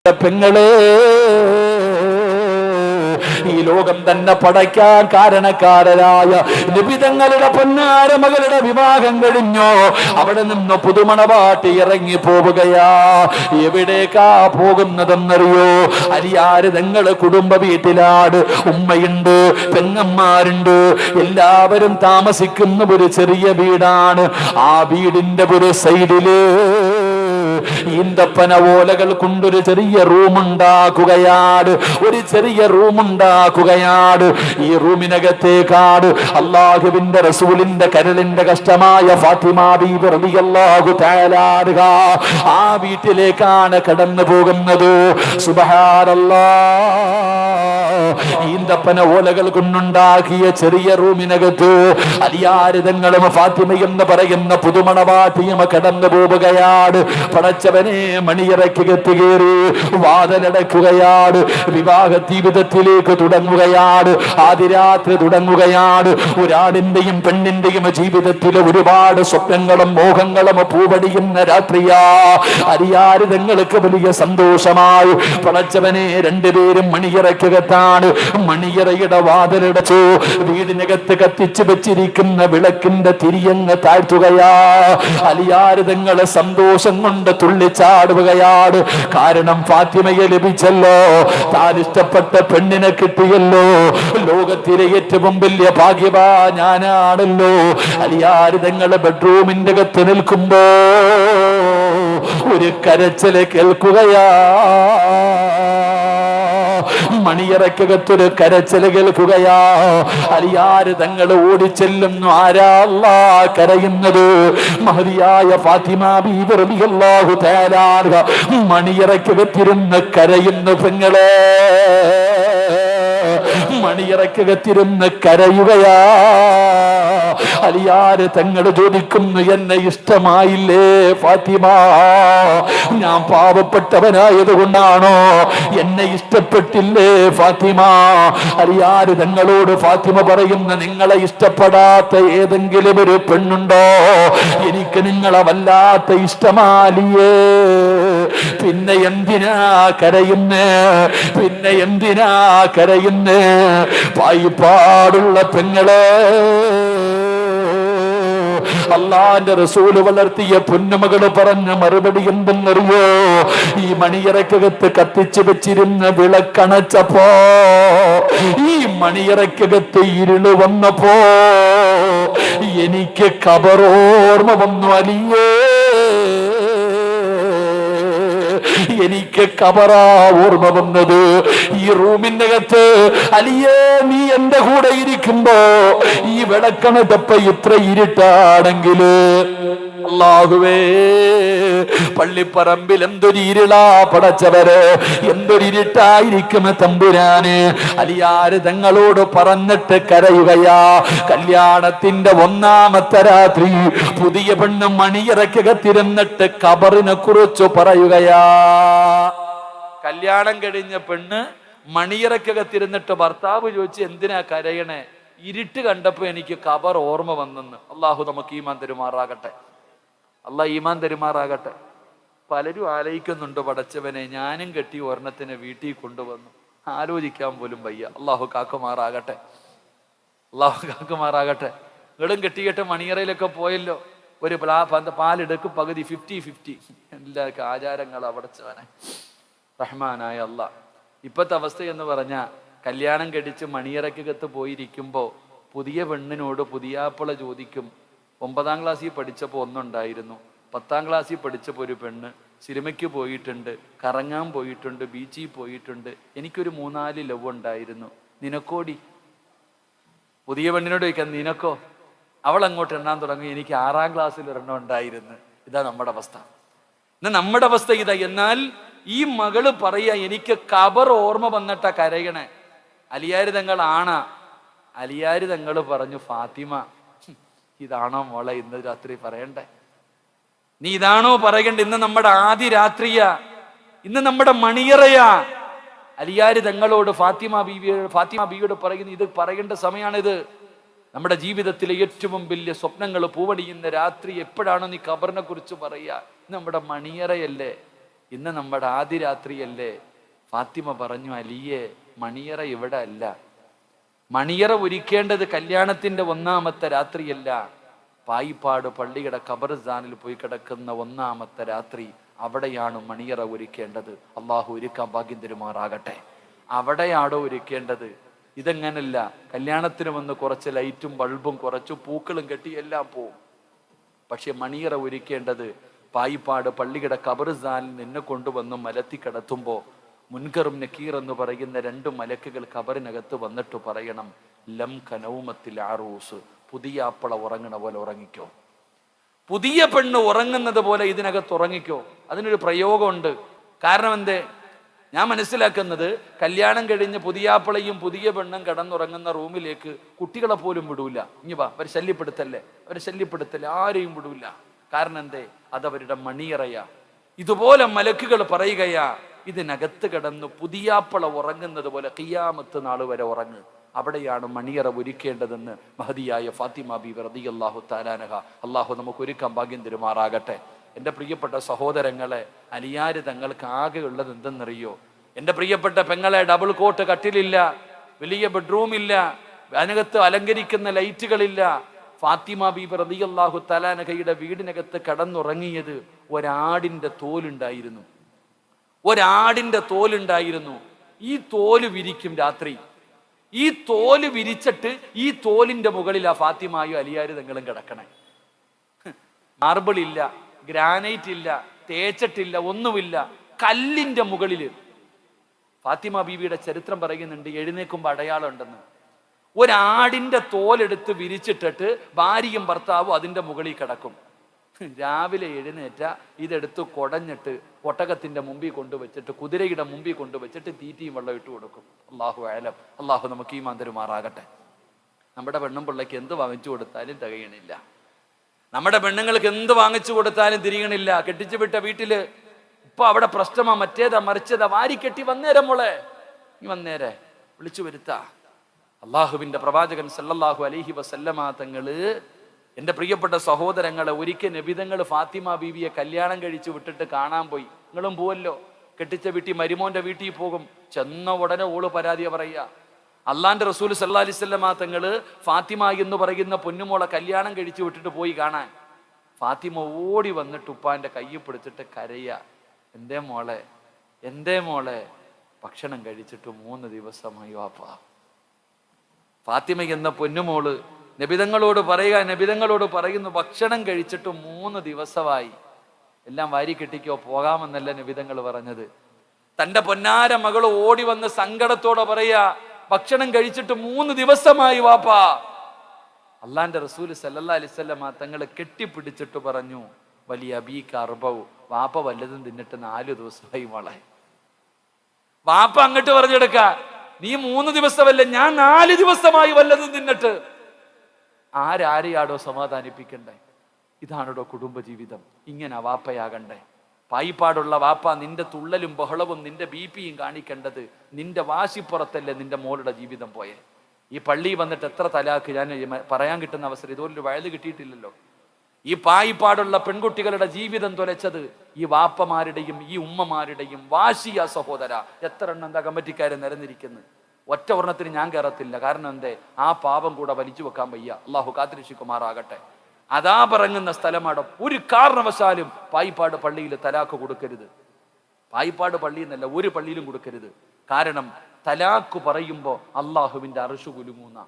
പെങ്ങളെ, ഈ ലോകം തന്നെ പടയ്ക്കാൻ കാരണക്കാരനായ നിബിതങ്ങളുടെ പൊന്നാര മകളുടെ വിവാഹം കഴിഞ്ഞോ, അവിടെ നിന്ന് പുതുമണവാട്ടി ഇറങ്ങി പോവുകയാ. എവിടേക്കാ പോകുന്നതെന്നറിയോ? അലിയാര് തങ്ങള് കുടുംബ വീട്ടിലാണ്. ഉമ്മയുണ്ട്, പെങ്ങന്മാരുണ്ട്, എല്ലാവരും താമസിക്കുന്ന ഒരു ചെറിയ വീടാണ്. ആ വീടിന്റെ ഒരു സൈഡില് ഈന്തപ്പന ഓലകൾ കൊണ്ടൊരു ചെറിയ റൂമുണ്ടാക്കുകയാണ്. ഈ റൂമിനകത്തേക്കാട് അല്ലാഹുവിന്റെ റസൂലിന്റെ കരളിന്റെ കഷ്ടമായ ഫാത്തിമ ബീബി റളിയല്ലാഹു തആല അൻഹ ആ വീട്ടിലേക്കാണ് കടന്നു പോകുന്നത്. സുബ്ഹാനല്ലാഹ്. ഈന്തപ്പന ഓലകൾ കൊണ്ടുണ്ടാക്കിയ ചെറിയ റൂമിനകത്ത് അലിയാര് തങ്ങളും ഫാത്തിമ എന്ന് പറയുന്ന പുതുമണവാട്ടിയും കടന്നു പോവുകയാണ്. പടച്ചവനെ, മണിയറയ്ക്കകത്ത് കയറി വാതിലടക്കുകയാണ്. വിവാഹ ജീവിതത്തിലേക്ക് തുടങ്ങുകയാണ്. ആദിരാത്രി തുടങ്ങുകയാണ്. ഒരാടിന്റെയും പെണ്ണിന്റെയും ജീവിതത്തിൽ ഒരുപാട് സ്വപ്നങ്ങളും മോഹങ്ങളും പൂവടിയുന്ന രാത്രിയാ. അരിയാര് തങ്ങൾക്ക് വലിയ സന്തോഷമായി. പടച്ചവനെ, രണ്ടുപേരും മണിയറയ്ക്കകത്താണ്. മണിയറയുടെ വാതിലടച്ചു. വീടിനകത്ത് കത്തിച്ചു വെച്ചിരിക്കുന്ന വിളക്കിന്റെ തിരിയങ്ങ് താഴ്ത്തുകയാ. അലിയാര് തങ്ങള് സന്തോഷം കൊണ്ട് തുള്ളിച്ചാടുകയാണ്. കാരണം ഫാത്തിമയെ ലഭിച്ചല്ലോ, താൻ ഇഷ്ടപ്പെട്ട പെണ്ണിനെ കിട്ടിയല്ലോ. ലോകത്തിലെ ഏറ്റവും വലിയ ഭാഗ്യവാ ഞാനാണല്ലോ. അലിയാര് തങ്ങള് ബെഡ്റൂമിന്റെ അകത്ത് നിൽക്കുമ്പോ ഒരു കരച്ചില് കേൾക്കുകയാ. മണിയറയ്ക്കകത്തൊരു കരച്ചില് കേൾക്കുകയാ. അലിയാര് തങ്ങൾ ഓടിച്ചെല്ലുന്നു. ആരാ അല്ലാഹ് കരയുന്നത്? മഹദിയായ ഫാത്തിമ ബീബി റളിയല്ലാഹു തആല അൻഹ മണിയറയ്ക്കകത്തിരുന്ന് കരയുന്നു. പെങ്ങളെ, മണിയറയ്ക്കകത്തിരുന്ന് കരയുകയാ. അലിയാര് തങ്ങൾ ചോദിക്കുന്നു, എന്നെ ഇഷ്ടമായില്ലേ ഫാത്തിമ? ഞാൻ പാവപ്പെട്ടവനായത് കൊണ്ടാണോ? എന്നെ ഇഷ്ടപ്പെട്ടില്ലേ ഫാത്തിമ? അലിയാര് തങ്ങളോട് ഫാത്തിമ പറയുന്ന, നിങ്ങളെ ഇഷ്ടപ്പെടാത്ത ഏതെങ്കിലും ഒരു പെണ്ണുണ്ടോ? എനിക്ക് നിങ്ങളെ വല്ലാത്ത ഇഷ്ടമാലിയേ. പിന്നെ എന്തിനാ കരയുന്നേ? പായിപ്പാടുള്ള പെങ്ങളെ, അള്ളാന്റെ റസൂല് വളർത്തിയ പൊന്നുമകള് പറഞ്ഞ മറുപടി എന്തെന്നറിയോ? ഈ മണിയറക്കകത്ത് കത്തിച്ചു വെച്ചിരുന്ന വിളക്കണച്ചപ്പോ, ഈ മണിയറക്കകത്ത് ഇരുള് വന്നപ്പോ എനിക്ക് ഖബറോർമ്മ വന്നു. അലിയേ, എനിക്ക് ഖബറാ ഓർമ്മ വന്നത്. ഈ റൂമിന്റെ അകത്ത് അലിയേ, നീ എന്റെ കൂടെ ഇരിക്കുമ്പോ ഈ വിളക്കണത്തപ്പ ഇത്ര ഇരുട്ടാണെങ്കില്, അല്ലാഹുവേ, പള്ളിപ്പറമ്പിൽ എന്തൊരു ഇരുളാ പടച്ചവര്, എന്തൊരു ഇരുട്ടായിരിക്കും തമ്പുരാന്. അലിയാര് തങ്ങളോട് പറഞ്ഞിട്ട് കരയുകയാ. കല്യാണത്തിന്റെ ഒന്നാമത്തെ രാത്രി പുതിയ പെണ്ണ് മണിയറക്കകത്തിരുന്നിട്ട് ഖബറിനെ കുറിച്ച് പറയുകയാ. കല്യാണം കഴിഞ്ഞ പെണ്ണ് മണിയറക്കകത്തിരുന്നിട്ട് ഭർത്താവ് ചോദിച്ചു, എന്തിനാ കരയണേ? ഇരുട്ട് കണ്ടപ്പോ എനിക്ക് ഖബർ ഓർമ്മ വന്നെന്ന്. അള്ളാഹു നമുക്ക് ഈമാൻ തരുമാറാകട്ടെ. അള്ളാഹ് ഈമാൻ തരുമാറാകട്ടെ. പലരും ആലോചിക്കുന്നുണ്ട്, പടച്ചവനെ, ഞാനും കെട്ടി ഒരെണ്ണത്തിനെ വീട്ടിൽ കൊണ്ടുവന്നു. ആലോചിക്കാൻ പോലും വയ്യ. അള്ളാഹു കാക്കുമാറാകട്ടെ. നിങ്ങളും കെട്ടിക്കെട്ട് മണിയറയിലൊക്കെ പോയല്ലോ. ഒരു പാലെടുക്കും, പകുതി 50-50. എല്ലാവർക്കും ആചാരങ്ങൾ അവിടച്ചവനെ റഹ്മാനായ അള്ളാഹ്. ഇപ്പോഴത്തെ അവസ്ഥ എന്ന് പറഞ്ഞാൽ, കല്യാണം കഴിച്ച് മണിയറക്കകത്ത് പോയിരിക്കുമ്പോൾ പുതിയ പെണ്ണിനോട് പുതിയാപ്പിള ചോദിക്കും, 9ാം ക്ലാസ്സിൽ പഠിച്ചപ്പോൾ ഒന്നുണ്ടായിരുന്നു, 10ാം ക്ലാസ്സിൽ പഠിച്ചപ്പോൾ ഒരു പെണ്ണ്, സിനിമയ്ക്ക് പോയിട്ടുണ്ട്, കറങ്ങാൻ പോയിട്ടുണ്ട്, ബീച്ചിൽ പോയിട്ടുണ്ട്, എനിക്കൊരു 3-4 ലവ് ഉണ്ടായിരുന്നു, നിനക്കോടി? പുതിയ പെണ്ണിനോട് ചോദിക്കാൻ, നിനക്കോ? അവൾ അങ്ങോട്ട് എണ്ണാൻ തുടങ്ങി, എനിക്ക് 6ാം ക്ലാസ്സിൽ ഒരെണ്ണം ഉണ്ടായിരുന്നു. ഇതാ നമ്മുടെ അവസ്ഥ. നമ്മുടെ അവസ്ഥ ഇതാ. എന്നാൽ ഈ മകള് പറയാ, എനിക്ക് ഖബർ ഓർമ്മ വന്നിട്ടാ കരയണേ. അലിയാര് തങ്ങൾ ആണാ? അലിയാര് തങ്ങൾ പറഞ്ഞു, ഫാത്തിമ, ഇതാണോ മോളെ ഇന്ന് രാത്രി പറയണ്ടേ? നീ ഇതാണോ പറയണ്ടേ? ഇന്ന് നമ്മുടെ ആദ്യ രാത്രിയാ, ഇന്ന് നമ്മുടെ മണിയറയാ. അലിയാര് തങ്ങളോട് ഫാത്തിമ ബീവിയോട് പറയുന്നു, ഇത് പറയേണ്ട സമയമാണിത്. നമ്മുടെ ജീവിതത്തിലെ ഏറ്റവും വലിയ സ്വപ്നങ്ങൾ പൂവണിയുന്ന രാത്രി എപ്പോഴാണോ നീ ഖബറിനെ കുറിച്ച് പറയുക? നമ്മുടെ മണിയറയല്ലേ? ഇന്ന് നമ്മുടെ ആദ്യ രാത്രിയല്ലേ. ഫാത്തിമ പറഞ്ഞു, അലിയെ മണിയറ ഇവിടെ അല്ല, മണിയറ ഒരുക്കേണ്ടത് കല്യാണത്തിന്റെ ഒന്നാമത്തെ രാത്രിയല്ല, പായിപ്പാട് പള്ളിയുടെ ഖബർസ്ഥാനിൽ പോയി കിടക്കുന്ന ഒന്നാമത്തെ രാത്രി, അവിടെയാണ് മണിയറ ഒരുക്കേണ്ടത്. അള്ളാഹു ഒരുക്കാൻ ഭാഗ്യം തരുമാറാകട്ടെ. അവിടെയാണോ ഒരുക്കേണ്ടത്? ഇതെങ്ങനല്ല, കല്യാണത്തിന് വന്ന് കുറച്ച് ലൈറ്റും ബൾബും കുറച്ച് പൂക്കളും കെട്ടി എല്ലാം പോവും. പക്ഷെ മണിയറ ഒരുക്കേണ്ടത് പായിപ്പാട് പള്ളിയുടെ ഖബർസ്ഥാനിൽ നിന്നെ കൊണ്ടുവന്ന് മലത്തി കിടത്തുമ്പോൾ മുൻകറും നക്കീർ എന്ന് പറയുന്ന 2 മലക്കുകൾ ഖബറിനകത്ത് വന്നിട്ട് പറയണം, ലം കനൗമത്തിൽ ആറൂസ്, പുതിയ ആപ്പള ഉറങ്ങണ പോലെ ഉറങ്ങിക്കോ, പുതിയ പെണ്ണ് ഉറങ്ങുന്നത് പോലെ ഇതിനകത്ത് ഉറങ്ങിക്കോ. അതിനൊരു പ്രയോഗമുണ്ട്. കാരണം എന്തേ? ഞാൻ മനസ്സിലാക്കുന്നത്, കല്യാണം കഴിഞ്ഞ് പുതിയാപ്പിളയും പുതിയ പെണ്ണും കിടന്നുറങ്ങുന്ന റൂമിലേക്ക് കുട്ടികളെ പോലും വിടൂല. ഇനി വാ, അവരെ ശല്യപ്പെടുത്തല്ലേ, ആരെയും വിടൂല. കാരണം എന്തേ? അതവരുടെ മണിയറയാ. ഇതുപോലെ മലക്കുകൾ പറയുകയാ, ഇതിനകത്ത് കിടന്ന് പുതിയാപ്പിള ഉറങ്ങുന്നത് പോലെ ഖിയാമത്ത് നാൾ വരെ ഉറങ്ങ്. അവിടെയാണ് മണിയറ ഒരുക്കേണ്ടതെന്ന് മഹദിയായ ഫാത്തിമ ബീവി റളിയല്ലാഹു തആല അൻഹ, അള്ളാഹു നമുക്ക് ഒരുക്കാൻ ഭാഗ്യം തരുമാറാകട്ടെ. എൻ്റെ പ്രിയപ്പെട്ട സഹോദരങ്ങളെ, അലിയാര് തങ്ങൾക്ക് ആകെ ഉള്ളത് എന്തെന്നറിയോ? എൻ്റെ പ്രിയപ്പെട്ട പെങ്ങളെ, ഡബിൾ കോട്ട് കട്ടിലില്ല, വലിയ ബെഡ്റൂം ഇല്ല, അതിനകത്ത് അലങ്കരിക്കുന്ന ലൈറ്റുകളില്ല. ഫാത്തിമ ബീബി റളിയല്ലാഹു തആല അൻഹയുടെ വീടിനകത്ത് കടന്നുറങ്ങിയത് ഒരാടിന്റെ തോലുണ്ടായിരുന്നു. ഈ തോല് വിരിക്കും രാത്രി. ഈ തോല് വിരിച്ചിട്ട് ഈ തോലിന്റെ മുകളിൽ ആ ഫാത്തിമായും അലിയാര് തങ്ങളും കിടക്കണേ. മാർബിൾ ഇല്ല, ഗ്രാനൈറ്റ് ഇല്ല, തേച്ചിട്ടില്ല, ഒന്നുമില്ല, കല്ലിന്റെ മുകളിൽ. ഫാത്തിമ ബീവിയുടെ ചരിത്രം പറയുന്നുണ്ട്, എഴുന്നേക്കുമ്പോൾ അടയാളം ഉണ്ടെന്ന്. ഒരാടിന്റെ തോലെടുത്ത് വിരിച്ചിട്ടിട്ട് ഭാര്യയും ഭർത്താവും അതിന്റെ മുകളിൽ കിടക്കും. രാവിലെ എഴുന്നേറ്റ ഇതെടുത്ത് കുടഞ്ഞിട്ട് ഒട്ടകത്തിന്റെ മുമ്പിൽ കൊണ്ടുവച്ചിട്ട്, കുതിരയുടെ മുമ്പിൽ കൊണ്ടുവച്ചിട്ട് തീറ്റിയും വെള്ളം ഇട്ട് കൊടുക്കും. അള്ളാഹു ആലം. അള്ളാഹു നമുക്ക് ഈമാൻ തരുമാറാകട്ടെ. നമ്മുടെ പെണ്ണും പിള്ളയ്ക്ക് എന്ത് വാങ്ങിച്ചു കൊടുത്താലും തികയണില്ല. നമ്മുടെ പെണ്ണുങ്ങൾക്ക് എന്ത് വാങ്ങിച്ചു കൊടുത്താലും തിരിയണില്ല. കെട്ടിച്ചു വിട്ട വീട്ടില് ഇപ്പൊ അവിടെ പ്രശ്നമാ, മറ്റേതാ മറിച്ചതാ, വാരിക്കെട്ടി വന്നേരം മോളെ, നീ വന്നേരെ വിളിച്ചു വരുത്താ. അള്ളാഹുവിന്റെ പ്രവാചകൻ സല്ലല്ലാഹു അലൈഹി വസല്ലമ തങ്ങള്, എൻ്റെ പ്രിയപ്പെട്ട സഹോദരങ്ങളെ, ഒരിക്കൽ നബിതങ്ങൾ ഫാത്തിമ ബീവിയെ കല്യാണം കഴിച്ചു വിട്ടിട്ട് കാണാൻ പോയി. നിങ്ങളും പോവല്ലോ, കെട്ടിച്ച വീട്ടിൽ മരുമോന്റെ വീട്ടിൽ പോകും. ചെന്ന ഉടനെ ഓള് പരാതി പറയുക. അള്ളാന്റെ റസൂൽ സല്ലല്ലാഹു അലൈഹി വസല്ലമ തങ്ങള് ഫാത്തിമ എന്ന് പറയുന്ന പൊന്നുമോളെ കല്യാണം കഴിച്ചു വിട്ടിട്ട് പോയി കാണാൻ. ഫാത്തിമ ഓടി വന്നിട്ട് ഉപ്പാന്റെ കൈ പിടിച്ചിട്ട് കരയ, എന്തേ മോളെ, ഭക്ഷണം കഴിച്ചിട്ട് 3 ദിവസമായി വാപ്പാ. ഫാത്തിമ എന്ന പൊന്നുമോള് നബിതങ്ങളോട് പറയുന്നു, ഭക്ഷണം കഴിച്ചിട്ട് 3 ദിവസമായി. എല്ലാം വാരി കെട്ടിക്കോ, പോകാമെന്നല്ല നബിതങ്ങൾ പറഞ്ഞത്. തന്റെ പൊന്നാര മകള് ഓടി വന്ന് സങ്കടത്തോടെ പറയാ, ഭക്ഷണം കഴിച്ചിട്ട് 3 ദിവസമായി വാപ്പാ. അള്ളാന്റെ റസൂൽ സല്ലല്ലാഹു അലൈഹി വസല്ലമ തങ്ങളെ കെട്ടിപ്പിടിച്ചിട്ട് പറഞ്ഞു, വലിയ അബീക അർബഉ, വാപ്പ വല്ലതും തിന്നിട്ട് 4 ദിവസമായി മോളെ. വാപ്പ അങ്ങോട്ട് പറഞ്ഞെടുക്ക, നീ 3 ദിവസമല്ല, ഞാൻ 4 ദിവസമായി വല്ലതും തിന്നിട്ട്. ആരാരെയാടോ സമാധാനിപ്പിക്കണ്ടേ? ഇതാണോ കുടുംബജീവിതം? ഇങ്ങനെ വാപ്പയാകണ്ടേ? പായിപ്പാടുള്ള വാപ്പ നിന്റെ തുള്ളലും ബഹളവും നിന്റെ ബിപിയും കാണിക്കേണ്ടത് നിന്റെ വാശിപ്പുറത്തല്ലേ നിന്റെ മോളുടെ ജീവിതം പോയെ. ഈ പള്ളി വന്നിട്ട് എത്ര തലാക്ക് ഞാൻ പറയാൻ കിട്ടുന്ന അവസരം ഇതുപോലൊരു വയല് കിട്ടിയിട്ടില്ലല്ലോ. ഈ പായിപ്പാടുള്ള പെൺകുട്ടികളുടെ ജീവിതം തുലച്ചത് ഈ വാപ്പമാരുടെയും ഈ ഉമ്മമാരുടെയും വാശിയ സഹോദര. എത്ര എണ്ണം എന്താ കമ്മിറ്റിക്കാരെ നിരന്നിരിക്കുന്നു. ഒറ്റ ഒരെണ്ണത്തിന് ഞാൻ കയറത്തില്ല. കാരണം എന്തേ? ആ പാപം കൂടെ വലിച്ചു വെക്കാൻ വയ്യ. അള്ളാഹു കാത്തിരക്ഷിക്കുമാറാകട്ടെ. അതാ പറങ്ങുന്ന സ്ഥലമാണ്. ഒരു കാരണവശാലും പായിപ്പാട് പള്ളിയിൽ തലാക്ക് കൊടുക്കരുത്. പായിപ്പാട് പള്ളി എന്നല്ല, ഒരു പള്ളിയിലും കൊടുക്കരുത്. കാരണം തലാക്ക് പറയുമ്പോ അള്ളാഹുവിന്റെ അർശ് കുലുങ്ങുന്ന.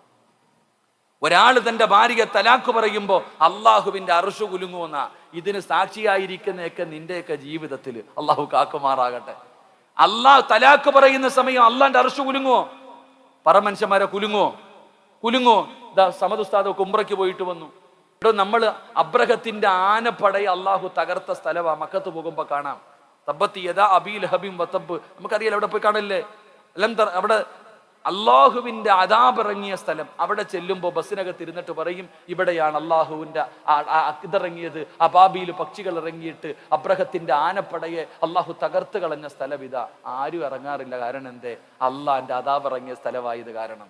ഒരാൾ തന്റെ ഭാര്യയെ തലാക്ക് പറയുമ്പോ അള്ളാഹുവിന്റെ അർശ് കുലുങ്ങുന്ന. ഇതിന് സാക്ഷിയായിരിക്കുന്നതൊക്കെ നിന്റെയൊക്കെ ജീവിതത്തിൽ അള്ളാഹു കാക്കുമാറാകട്ടെ. അള്ളാഹ് തലാക്ക് പറയുന്ന സമയം അള്ളാന്റെ അർശ് കുലുങ്ങോ? മനുഷ്യന്മാരെ കുലുങ്ങോ? ഇതാ സമദ് ഉസ്താദ് ഉംറയ്ക്ക് പോയിട്ട് വന്നു. നമ്മൾ അബ്രഹത്തിന്റെ ആനപ്പടയെ അള്ളാഹു തകർത്ത സ്ഥലമാ. മക്കത്ത് പോകുമ്പോ കാണാം. തബ്ബത്ത് യദാ അബീ ലഹബിൻ വതബ്. നമുക്കറിയാലോ, അവിടെ പോയി കാണല്ലേ. അവിടെ അള്ളാഹുവിന്റെ അദാബ് ഇറങ്ങിയ സ്ഥലം. അവിടെ ചെല്ലുമ്പോൾ ബസ്സിനകത്ത് ഇരുന്നിട്ട് പറയും, ഇവിടെയാണ് അള്ളാഹുവിന്റെ ഇതിറങ്ങിയത്. അബാബിയിൽ പക്ഷികൾ ഇറങ്ങിയിട്ട് അബ്രഹത്തിന്റെ ആനപ്പടയെ അള്ളാഹു തകർത്ത് കളഞ്ഞ സ്ഥലം ഇതാ. ആരും ഇറങ്ങാറില്ല. കാരണം എന്തേ? അള്ളാഹിന്റെ അദാബ് ഇറങ്ങിയ സ്ഥലമായത് കാരണം,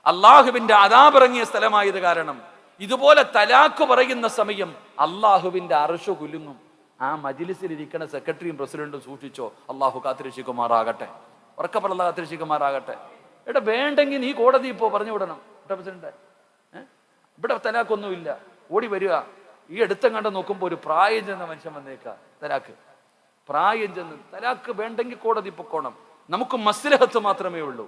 അള്ളാഹുവിന്റെ അദാബ് ഇറങ്ങിയ സ്ഥലമായത് കാരണം. ഇതുപോലെ തലാക്ക് പറയുന്ന സമയം അള്ളാഹുവിന്റെ അർശ് കുലുങ്ങും. ആ മജ്ലിസിൽ ഇരിക്കുന്ന സെക്രട്ടറിയും പ്രസിഡന്റും സൂക്ഷിച്ചോ, അള്ളാഹു കാത്തിരക്ഷിക്കുമാറാകട്ടെ, ഉറക്കപ്പറല്ല കാത്തിരക്ഷിക്കുമാറാകട്ടെ. എടാ വേണ്ടെങ്കിൽ നീ കോടതി ഇപ്പോ പറഞ്ഞു വിടണം പ്രസിഡന്റ്. ഇവിടെ തലാക്കൊന്നുമില്ല, ഓടി വരിക. ഈ അടുത്തങ്ങാണ്ട് നോക്കുമ്പോൾ ഒരു പ്രായം ചെന്ന മനുഷ്യൻ വന്നേക്കാ, തലാക്ക് പ്രായം ചെന്ന്. തലാക്ക് വേണ്ടെങ്കിൽ കോടതി പൊക്കോണം. നമുക്ക് മസ്ലഹത്ത് മാത്രമേ ഉള്ളൂ.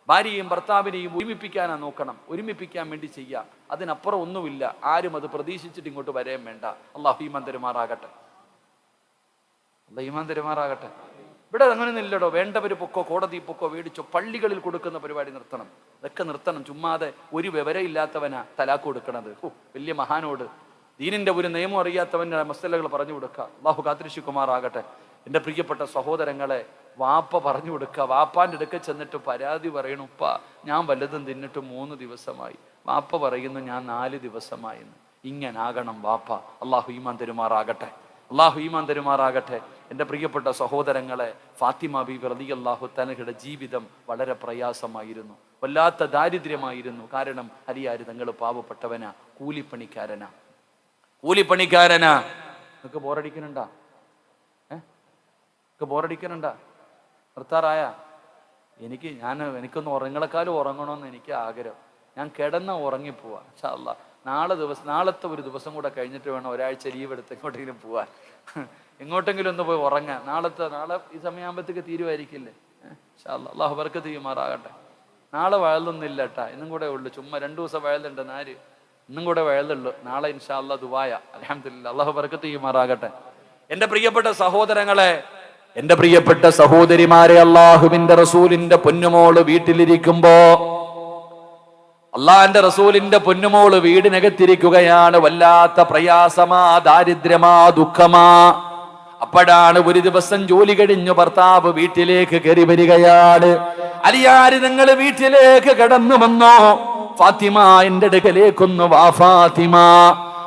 ഭാര്യയും ഭർത്താവിനെയും ഒരുമിപ്പിക്കാനാ നോക്കണം, ഒരുമിപ്പിക്കാൻ വേണ്ടി ചെയ്യാം. അതിനപ്പുറം ഒന്നുമില്ല. ആരും അത് പ്രതീക്ഷിച്ചിട്ട് ഇങ്ങോട്ട് വരാൻ വേണ്ട. അള്ളാഹു ഈമാൻ തരുമാറാകട്ടെ, അള്ളാഹു ഈമാൻ തരുമാറാകട്ടെ. ഇവിടെ അങ്ങനെയൊന്നും ഇല്ലടോ. വേണ്ടവർ പൊക്കോ, കോടതി പൊക്കോ, മേടിച്ചോ. പള്ളികളിൽ കൊടുക്കുന്ന പരിപാടി നിർത്തണം, ഇതൊക്കെ നിർത്തണം. ചുമ്മാതെ ഒരു വിവരം ഇല്ലാത്തവനാ തലാക്ക് കൊടുക്കണത്. വലിയ മഹാനോട് ദീനിന്റെ ഒരു നിയമം അറിയാത്തവന്റെ മസലകൾ പറഞ്ഞു കൊടുക്കുക. അള്ളാഹു കാത്തിരക്ഷിക്കുമാറാകട്ടെ. എൻ്റെ പ്രിയപ്പെട്ട സഹോദരങ്ങളെ, വാപ്പ പറഞ്ഞു കൊടുക്കുക. വാപ്പാൻ്റെ അടുക്ക ചെന്നിട്ട് പരാതി പറയണു, ഉപ്പ ഞാൻ വല്ലതും തിന്നിട്ട് 3 ദിവസമായി. വാപ്പ പറയുന്നു ഞാൻ 4 ദിവസമായി. ഇങ്ങനാകണം വാപ്പ. അള്ളാഹു ഈമാൻ തരുമാറാകട്ടെ, അള്ളാഹു ഈമാൻ തരുമാറാകട്ടെ. എൻ്റെ പ്രിയപ്പെട്ട സഹോദരങ്ങളെ, ഫാത്തിമ ബീബി റളിയല്ലാഹു തആലയുടെ ജീവിതം വളരെ പ്രയാസമായിരുന്നു, വല്ലാത്ത ദാരിദ്ര്യമായിരുന്നു. കാരണം അലിയാര് തങ്ങൾ പാവപ്പെട്ടവനാ, കൂലിപ്പണിക്കാരനാ. നിങ്ങൾക്ക് ബോറടിക്കുന്നുണ്ടാ? ബോറടിക്കുന്നുണ്ടാ? നിർത്താറായ? എനിക്കൊന്ന് ഉറങ്ങളെക്കാളും ഉറങ്ങണമെന്ന് എനിക്ക് ആഗ്രഹം. ഞാൻ കിടന്ന ഉറങ്ങിപ്പോവാ ഇൻഷാ അല്ലാഹ്. നാളത്തെ ഒരു ദിവസം കൂടെ കഴിഞ്ഞിട്ട് വേണം ഒരാഴ്ച ലീവ് എടുത്ത് എങ്ങോട്ടെങ്കിലും പോവാൻ. എങ്ങോട്ടെങ്കിലും ഒന്ന് പോയി ഉറങ്ങാൻ. നാളെ ഈ സമയമാകുമ്പോഴത്തേക്ക് തീരുമായിരിക്കില്ലേ? ഇൻഷാ അല്ലാഹ്. അല്ലാഹു ബർക്കത്ത് ചെയ്യുമാറാകട്ടെ. നാളെ വയലൊന്നുമില്ല കേട്ടാ, ഇന്നും കൂടെ ഉള്ളു. ചുമ്മാ 2 ദിവസം വയലുണ്ട്, 4 ഇന്നും കൂടെ വയലുള്ളൂ. നാളെ ഇൻഷാ അല്ലാഹ് ദുആയ. അൽഹംദുലില്ലാഹ്. അല്ലാഹു ബർക്കത്ത് ചെയ്യുമാറാകട്ടെ. എൻ്റെ പ്രിയപ്പെട്ട സഹോദരങ്ങളെ, എൻ്റെ പ്രിയപ്പെട്ട സഹോദരിമാരെ, അള്ളാഹുവിന്റെ റസൂലിന്റെ പൊന്നുമോള് വീട്ടിലിരിക്കുമ്പോ, അള്ളാഹിന്റെ റസൂലിന്റെ പൊന്നുമോള് വീടിനകത്തിരിക്കുകയാണ്. വല്ലാത്ത പ്രയാസമാ, ദാരിദ്ര്യമാ, ദുഃഖമാ. അപ്പോഴാണ് ഒരു ദിവസം ജോലി കഴിഞ്ഞു ഭർത്താവ് വീട്ടിലേക്ക് കയറി വരികയാണ്. അലിയാര് നിങ്ങൾ വീട്ടിലേക്ക് കടന്നു വന്നോ? ഫാത്തിമ എന്റെ അടുക്കലേക്കൊന്നു വാ ഫാത്തിമ.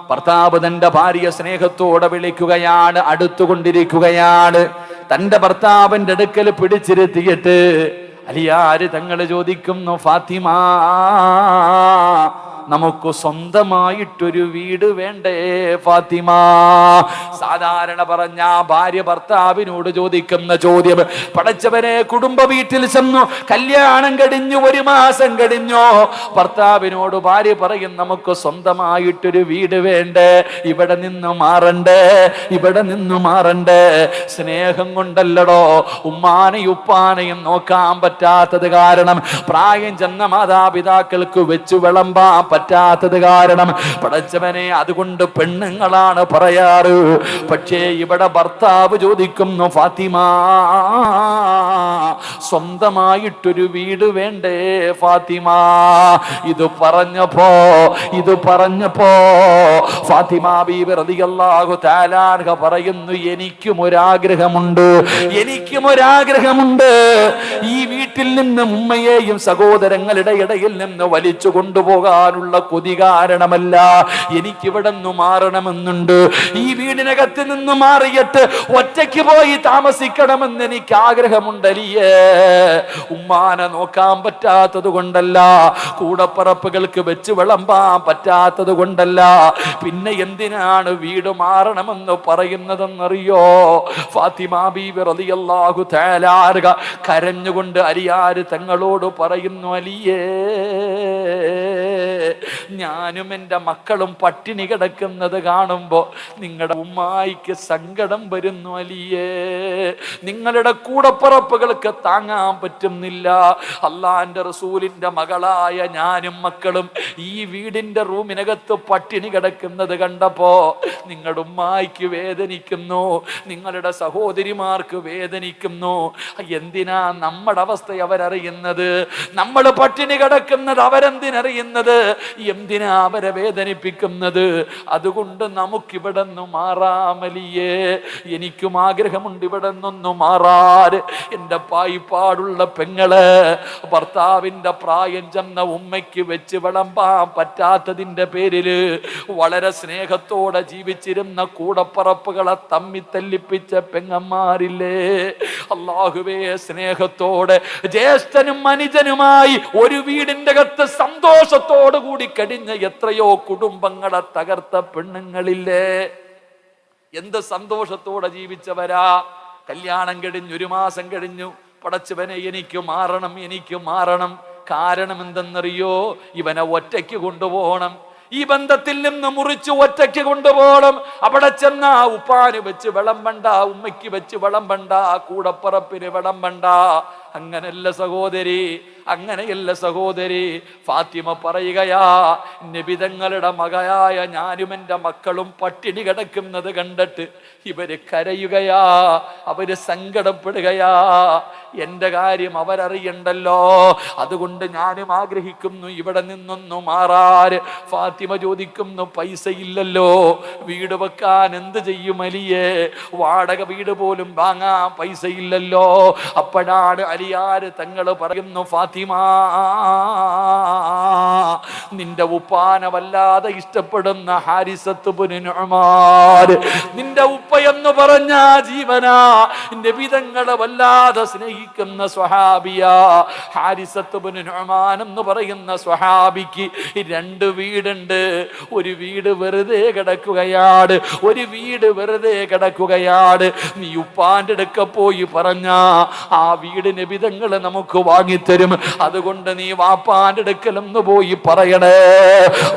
ഭർത്താവ് തന്റെ ഭാര്യ സ്നേഹത്തോടെ വിളിക്കുകയാണ്, അടുത്തുകൊണ്ടിരിക്കുകയാണ്. തന്റെ ഭർത്താവിന്റെ അടുക്കൽ പിടിച്ചിരുത്തിയിട്ട് അലിയാര് തങ്ങൾ ചോദിക്കുന്നു, ഫാത്തിമ നമുക്ക് സ്വന്തമായിട്ടൊരു വീട് വേണ്ടേ ഫാത്തിമ? സാധാരണ പറഞ്ഞ ഭാര്യ ഭർത്താവിനോട് ചോദിക്കുന്ന ചോദ്യം, പടച്ചവനെ, കുടുംബ വീട്ടിൽ ചെന്നു, കല്യാണം കഴിഞ്ഞു 1 മാസം കഴിഞ്ഞോ, ഭർത്താവിനോട് ഭാര്യ പറയും നമുക്ക് സ്വന്തമായിട്ടൊരു വീട് വേണ്ടേ, ഇവിടെ നിന്ന് മാറണ്ടേ. സ്നേഹം കൊണ്ടല്ലടോ, ഉമ്മാനെയും ഉപ്പാനെയും നോക്കാൻ പറ്റാത്തത് കാരണം, പ്രായം ചെന്ന മാതാപിതാക്കൾക്ക് വെച്ചു വിളമ്പാൻ പറ്റാത്തത് കാരണം, പടച്ചവനെ അതുകൊണ്ട് പെണ്ണുങ്ങളാണ് പറയാറ്. പക്ഷേ ഇവിടെ ഭർത്താവ് ചോദിക്കുന്നു, ഫാത്തിമ സ്വന്തമായിട്ടൊരു വീട് വേണ്ടേ ഫാത്തിമ? ഇത് പറഞ്ഞപ്പോ ഫാത്തിമ ബീബി റളിയല്ലാഹു തആല അൻഹ പറയുന്നു, എനിക്കും ഒരാഗ്രഹമുണ്ട്. ഈ വീട്ടിൽ നിന്ന് ഉമ്മയെയും സഹോദരങ്ങളുടെ ഇടയിൽ നിന്ന് വലിച്ചു കൊണ്ടുപോകാനുള്ള കൊതി കാരണമല്ല, എനിക്കിവിടെ നിന്ന് മാറണമെന്നുണ്ട്. ഈ വീടിനകത്ത് നിന്ന് മാറിയിട്ട് ഒറ്റയ്ക്ക് പോയി താമസിക്കണമെന്ന് എനിക്ക് ആഗ്രഹമുണ്ടല്ലേ. ഉമ്മാനെ നോക്കാൻ പറ്റാത്തത് കൊണ്ടല്ല, കൂടപ്പറപ്പുകൾക്ക് വെച്ച് വിളമ്പാൻ പറ്റാത്തത് കൊണ്ടല്ല, പിന്നെ എന്തിനാണ് വീട് മാറണമെന്ന് പറയുന്നതെന്നറിയോ? ഫാത്തിമ ബീബി റളിയല്ലാഹു തആല അൻഹ കരഞ്ഞുകൊണ്ട് അലിയാര് തങ്ങളോട് പറയുന്നു, അലിയേ, ഞാനും എൻ്റെ മക്കളും പട്ടിണി കിടക്കുന്നത് കാണുമ്പോ നിങ്ങളുടെ ഉമ്മായിക്ക് സങ്കടം വരുന്നു അലിയേ. നിങ്ങളുടെ കൂടപ്പറപ്പുകൾക്ക് താങ്ങാൻ പറ്റുന്നില്ല. അള്ളാന്റെ റസൂലിന്റെ മകളായ ഞാനും മക്കളും ഈ വീടിന്റെ റൂമിനകത്ത് പട്ടിണി കിടക്കുന്നത് കണ്ടപ്പോ നിങ്ങളുടെ ഉമ്മായിക്ക് വേദനിക്കുന്നു, നിങ്ങളുടെ സഹോദരിമാർക്ക് വേദനിക്കുന്നു. എന്തിനാ നമ്മുടെ അവസ്ഥ അവരറിയുന്നത്? നമ്മൾ പട്ടിണി കിടക്കുന്നത് അവരെന്തിനറിയുന്നത്? എന്തിനാ അവരെ വേദനിപ്പിക്കുന്നത്? അതുകൊണ്ട് നമുക്കിവിടെ നിന്ന് മാറാമലിയേ. എനിക്കും ആഗ്രഹമുണ്ട് ഇവിടെ നിന്നൊന്നു മാറാൻ. എൻ്റെ പായിപ്പാടുള്ള പെങ്ങള് ഭർത്താവിൻ്റെ പ്രായം ചെന്ന ഉമ്മയ്ക്ക് വെച്ച് വിളമ്പാൻ പറ്റാത്തതിൻ്റെ പേരില് വളരെ സ്നേഹത്തോടെ ജീവിച്ചിരുന്ന കൂടപ്പറപ്പുകളെ തമ്മി തല്ലിപ്പിച്ച പെങ്ങന്മാരില്ലേ? അല്ലാഹുവേ, സ്നേഹത്തോടെ ജ്യേഷ്ഠനും അനുജനുമായി ഒരു വീടിന്റെ അകത്ത് സന്തോഷത്തോടു കൂടി കഴിഞ്ഞ എത്രയോ കുടുംബങ്ങളെ തകർത്ത പെണ്ണുങ്ങളില്ലേ? എന്ത് സന്തോഷത്തോടെ ജീവിച്ചവരാ. കല്യാണം കഴിഞ്ഞു, 1 മാസം കഴിഞ്ഞു, പടച്ചവനെ എനിക്ക് മാറണം, എനിക്ക് മാറണം. കാരണം എന്തെന്നറിയോ? ഇവനെ ഒറ്റയ്ക്ക് കൊണ്ടുപോകണം, ഈ ബന്ധത്തിൽ നിന്ന് മുറിച്ച് ഒറ്റയ്ക്ക് കൊണ്ടുപോകണം. അവിടെ ചെന്ന ഉപ്പാന് വെച്ച് വിളമ്പണ്ട, ഉമ്മയ്ക്ക് വെച്ച് വിളമ്പണ്ട, കൂടപ്പറപ്പിന് വിളമ്പണ്ട. അങ്ങനെയല്ല സഹോദരി, അങ്ങനെയല്ല സഹോദരി. ഫാത്തിമ പറയുകയാ, നബിതങ്ങളുടെ മകയായ ഞാനും എൻ്റെ മക്കളും പട്ടിണി കിടക്കുന്നത് കണ്ടിട്ട് ഇവര് കരയുകയാ, അവര് സങ്കടപ്പെടുകയാ. എൻ്റെ കാര്യം അവരറിയണ്ടല്ലോ, അതുകൊണ്ട് ഞാനും ആഗ്രഹിക്കുന്നു ഇവിടെ നിന്നൊന്നു മാറാൻ. ഫാത്തിമ ചോദിക്കുന്നു, പൈസ ഇല്ലല്ലോ, വീട് വെക്കാൻ എന്ത് ചെയ്യും അലിയേ? വാടക വീട് പോലും വാങ്ങാൻ പൈസ ഇല്ലല്ലോ. അപ്പോഴാണ് അലിയാര് തങ്ങൾ പറയുന്നു, ഫാത്തിമ, നിന്റെ ഉപ്പാനെ വല്ലാതെ ഇഷ്ടപ്പെടുന്ന ഹാരിസത്ത് ഇബ്നു നുഅ്മാൻ, നിന്റെ ഉപ്പ എന്ന് പറഞ്ഞ ജീവനാ, നബി തങ്ങളെ വല്ലാതെ സ്നേഹിക്കുന്ന സ്വഹാബിയാ ഹാരിസത്ത് ഇബ്നു നുഅ്മാൻ എന്ന് പറയുന്ന സ്വഹാബിക്ക് 2 വീടുണ്ട്. ഒരു വീട് വെറുതെ കിടക്കുകയാണ്, ഒരു വീട് വെറുതെ കിടക്കുകയാണ്. നീ ഉപ്പാന്റെ അടുക്ക പോയി പറഞ്ഞ ആ വീട് നബിതങ്ങള് നമുക്ക് വാങ്ങിത്തരും. അതുകൊണ്ട് നീ വാപ്പാന്റെ അടുക്കലൊന്ന് പോയി പറയണേ.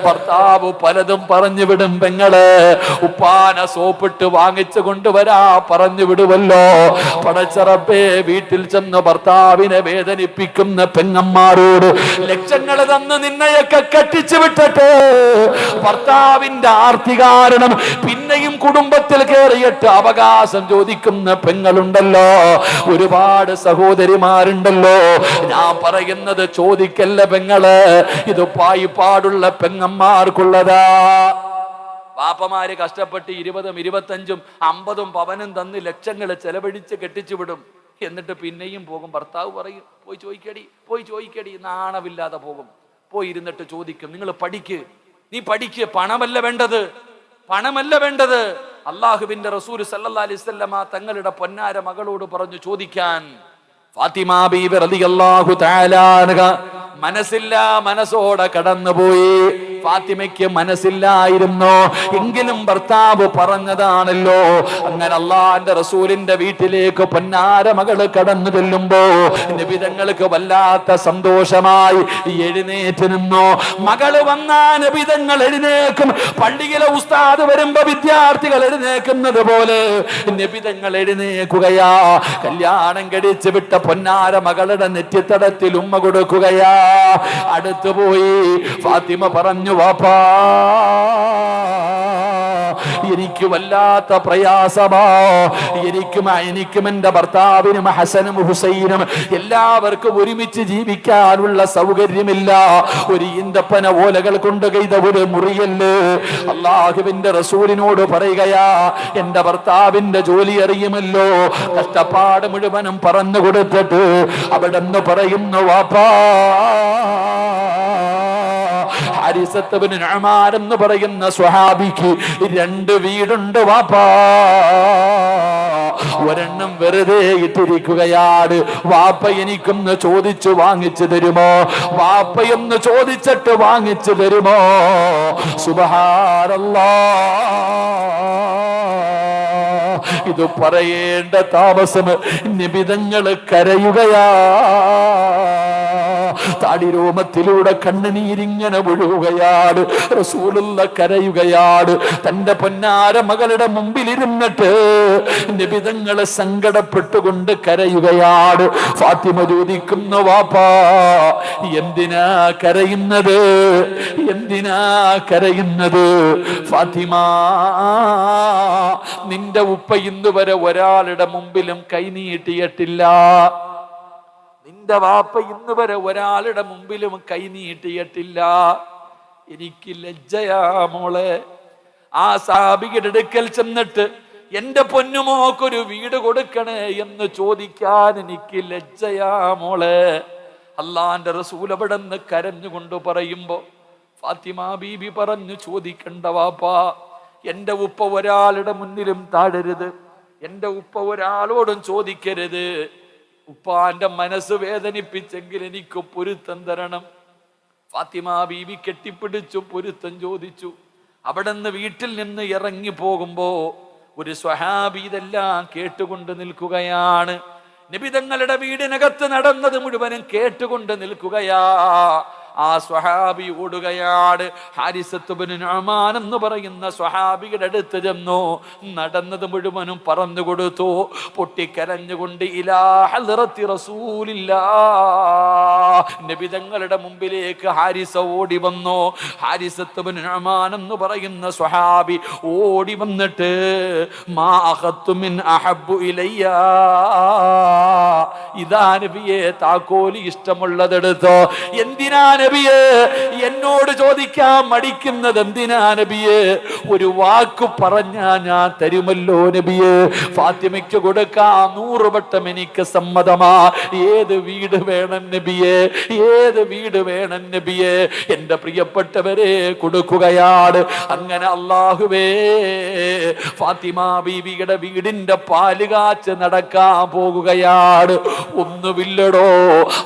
ഭർത്താവ് പലതും പറഞ്ഞു വിടും. പെങ്ങള് ഉപ്പാന സോപ്പിട്ട് വാങ്ങിച്ചു കൊണ്ടുവരാ പറഞ്ഞു വിടുവല്ലോ. പടച്ചറപ്പേ, വീട്ടിൽ ചെന്ന് ഭർത്താവിനെ വേദനിപ്പിക്കുന്ന പെങ്ങന്മാരോട് ലക്ഷങ്ങൾ തന്ന് നിന്നെയൊക്കെ കെട്ടിച്ചു വിട്ടിട്ട് ഭർത്താവിന്റെ ആർത്തി കാരണം പിന്നെയും കുടുംബത്തിൽ കയറിയിട്ട് അവകാശം ചോദിക്കുന്ന പെങ്ങളുണ്ടല്ലോ, ഒരുപാട് സഹോദരിമാരുണ്ടല്ലോ. ഞാൻ പറയുന്നത് ചോദിക്കല്ല പെങ്ങള്, ഇത് പായിപ്പാടുള്ള പെങ്ങന്മാർക്കുള്ളതാ. പാപ്പമാര് കഷ്ടപ്പെട്ട് 20, 25, 50 പവനും തന്ന് ലക്ഷങ്ങൾ ചെലവഴിച്ച് കെട്ടിച്ചു വിടും. എന്നിട്ട് പിന്നെയും പോകും. ഭർത്താവ് പറയും, പോയി ചോദിക്കടി, പോയി ചോദിക്കടി. നാണമില്ലാതെ പോകും. പോയി ഇരുന്നിട്ട് ചോദിക്കും, നിങ്ങൾ പഠിക്ക്, നീ പഠിക്ക്, പണമല്ല വേണ്ടത്, പണമല്ല വേണ്ടത്. അള്ളാഹുവിന്റെ റസൂൽ സല്ലല്ലാഹു അലൈഹി വസല്ലമ തങ്ങളുടെ പൊന്നാര മകളോട് പറഞ്ഞു ചോദിക്കാൻ. ഫാത്തിമ ബീബി റളിയല്ലാഹു തആല അൻഹ മനസ്സില്ല മനസ്സോടെ കടന്നുപോയി. ഫാത്തിമയ്ക്ക് മനസ്സില്ലായിരുന്നു, എങ്കിലും ഭർത്താവ് പറഞ്ഞതാണല്ലോ. അങ്ങനെ അള്ളാന്റെ റസൂലിന്റെ വീട്ടിലേക്ക് പൊന്നാര മകള് കടന്നു ചെല്ലുമ്പോ നബിതങ്ങൾക്ക് വല്ലാത്ത സന്തോഷമായി. എഴുന്നേറ്റ് നിന്നോ. മകള് വന്നാ നബിതങ്ങൾ എഴുന്നേക്കും. പള്ളിയിലെ ഉസ്താദ് വരുമ്പോ വിദ്യാർത്ഥികൾ എഴുന്നേക്കുന്നത് പോലെ നബിതങ്ങൾ എഴുന്നേക്കുകയാ. കല്യാണം കഴിച്ച് വിട്ട പൊന്നാര മകളുടെ നെറ്റിത്തടത്തിൽ ഉമ്മ കൊടുക്കുകയാ. അടുത്തു പോയി ഫാത്തിമ പറഞ്ഞു, വാപ്പാ, എനിക്ക് വല്ലാത്ത പ്രയാസമാ. എനിക്കും എന്റെ ഭർത്താവിനും ഹസനും ഹുസൈനും എല്ലാവർക്കും ഒരുമിച്ച് ജീവിക്കാനുള്ള സൗകര്യമില്ല. ഒരു ഈന്തപ്പന ഓലകൾ കൊണ്ട് ചെയ്ത ഒരു മുറിയല്ലേ. അള്ളാഹുവിന്റെ റസൂലിനോട് പറയുകയാ, എന്റെ ഭർത്താവിന്റെ ജോലി അറിയുമല്ലോ. കഷ്ടപ്പാട് മുഴുവനും പറഞ്ഞു കൊടുത്തിട്ട് അവിടെ നിന്ന് പറയുന്നു, വാപ്പാ, ഹാരിസത്ത് ഇബ്നു നുഅ്മാൻ എന്ന് പറയുന്ന സ്വഹാബിക്ക് 2 വീടുണ്ട് വാപ്പാ. ഒരെണ്ണം വെറുതെ ഇട്ടിരിക്കുകയാണ്. വാപ്പ എനിക്കൊന്ന് ചോദിച്ചു വാങ്ങിച്ചു തരുമോ? വാപ്പയൊന്ന് ചോദിച്ചിട്ട് വാങ്ങിച്ചു തരുമോ? സുബ്ഹാനല്ലാഹ്, ഇത് പറയേണ്ട താമസം നിബിതങ്ങള് കരയുകയാ. താടിരോമത്തിലൂടെ കണ്ണുനീരിങ്ങനെ ഒഴുകുകയാണ്. റസൂലുള്ള കരയുകയാണ്. തന്റെ പൊന്നാര മകളുടെ മുമ്പിലിരുന്നിട്ട് നിബിതങ്ങളെ സങ്കടപ്പെട്ടുകൊണ്ട് കരയുകയാണ്. ഫാത്തിമ ചോദിക്കുന്നു, വാപ്പാ, എന്തിനാ കരയുന്നത്? എന്തിനാ കരയുന്നത്? ഫാത്തിമ, നിന്റെ ഉപ്പ ഇന്നുവരെ ഒരാളുടെ മുമ്പിലും കൈനീട്ടിയിട്ടില്ല. നിന്റെ വാപ്പ ഇന്ന് വരെ ഒരാളുടെ മുമ്പിലും കൈനീട്ടിയിട്ടില്ല. എനിക്ക് ലജ്ജയാ മോളെ. ആ സാബിയുടെ അടുക്കൽ ചെന്നിട്ട് എന്റെ പൊന്നുമോക്കൊരു വീട് കൊടുക്കണേ എന്ന് ചോദിക്കാൻ എനിക്ക് ലജ്ജയാ മോളെ. അള്ളാന്റെ റസൂൽ അവിടെ നിന്ന് കരഞ്ഞുകൊണ്ട് പറയുമ്പോ ഫാത്തിമ ബീബി പറഞ്ഞു, ചോദിക്കണ്ട വാപ്പാ, എന്റെ ഉപ്പ ഒരാളുടെ മുന്നിലും താഴരുത്, എന്റെ ഉപ്പ ഒരാളോടും ചോദിക്കരുത്. ഉപ്പാന്റെ മനസ്സ് വേദനിപ്പിച്ചെങ്കിൽ എനിക്ക് പൊരുത്തം തരണം. ഫാത്തിമ ബീബി കെട്ടിപ്പിടിച്ചു പൊരുത്തം ചോദിച്ചു. അവിടെ നിന്ന് വീട്ടിൽ നിന്ന് ഇറങ്ങി പോകുമ്പോ ഒരു സ്വഹാബി ഇതെല്ലാം കേട്ടുകൊണ്ട് നിൽക്കുകയാണ്. നബി തങ്ങളുടെ വീടിനകത്ത് നടന്നത് മുഴുവനും കേട്ടുകൊണ്ട് നിൽക്കുകയാ. ആ സ്വഹാബി ഓടുകയാണ്. ഹാരിസത്ത് ഇബ്നു നുഅ്മാൻ എന്ന് പറയുന്ന സ്വഹാബിയുടെ അടുത്ത് ചെന്നു. നടന്നത് മുഴുവനും പറഞ്ഞു കൊടുത്തു. പൊട്ടിക്കരഞ്ഞുകൊണ്ട് ഇലാ ഹദ്റത്തി റസൂലില്ലാഹ്, നബി തങ്ങളുടെ മുമ്പിലേക്ക് ഹാരിസ ഓടി വന്നു. ഹാരിസത്ത് ഇബ്നു നുഅ്മാൻ എന്ന് പറയുന്ന സ്വഹാബി ഓടി വന്നിട്ട് മാ അഖത്തു മിൻ അഹബ്ബു ഇലയ്യ, ഇതാ നബിയെ താക്കോലി ഇഷ്ടമുള്ളതെടുത്തോ. എന്തിനാ നബിയെ എന്നോട് ചോദിക്കാൻ മടിക്കുന്നത്? എന്തിനാ നബിയെ? ഒരു വാക്ക് പറഞ്ഞാ ഞാൻ തരുമല്ലോ നബിയെ. ഫാത്തിമയ്ക്ക് കൊടുക്കാൻ 100 വട്ടം എനിക്ക് സമ്മതമാ. ഏത് വീട് വേണം നബിയെ? ഏത് വീട് വേണം നബിയെ? എന്റെ പ്രിയപ്പെട്ടവരെ കൊടുക്കുകയാണ്. അങ്ങനെ അല്ലാഹുവേ, ഫാത്തിമ ബീവിയുടെ വീടിന്റെ പാല് കാച്ച് നടക്കാൻ പോകുകയാണ്. ഒന്നുമില്ലടോ,